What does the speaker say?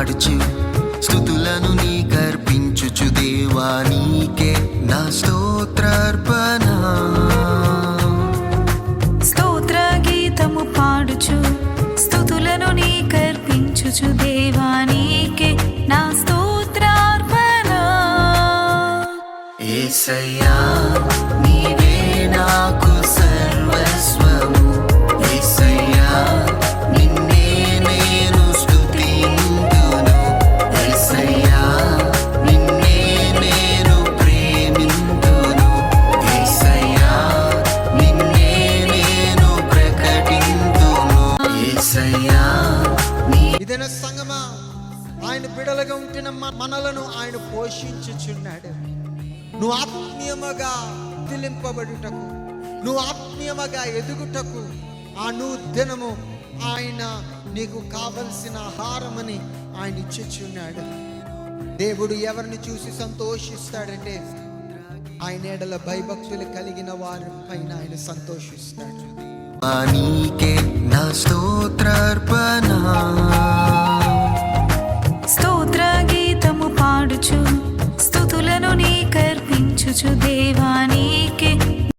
పాడుచు స్తుతులను నీకర్పించుచు దేవా నీకే నా స్తోత్రార్పణ. స్తోత్ర గీతము పాడుచు స్తుతులను నీకర్పించుచు దేవా నీకే నా స్తోత్రార్పణ. యేసయ్యా నీవే నాకు సర్వస్వము. యేసయ్యా నిన్నే నేను స్తుతింతును. యేసయ్యా నిన్నే నేను ప్రేమింతును. యేసయ్యా నిన్నే నేను ప్రకటింతును. యేసయ్యా ఇదైన సంగమా, ఆయన బిడలుగా ఉంటున్న మనలను ఆయన పోషించుచున్నాడు. నువ్వు ఆత్మీయముగా తిలింపబడుటకు, నువ్వు ఆత్మీయముగా ఎదుగుటకు ఆ నూతనము ఆయన నీకు కావలసిన ఆహారమని ఆయన ఇచ్చుచున్నాడు. దేవుడు ఎవరిని చూసి సంతోషిస్తాడంటే ఆయన ఎడల భయభక్తులు కలిగిన వారి పైన ఆయన సంతోషిస్తాడు. నీకే నా స్తోత్రార్పణ. స్తోత్ర గీతము పాడుచు స్తుతులను నీకర్పించుచు దేవా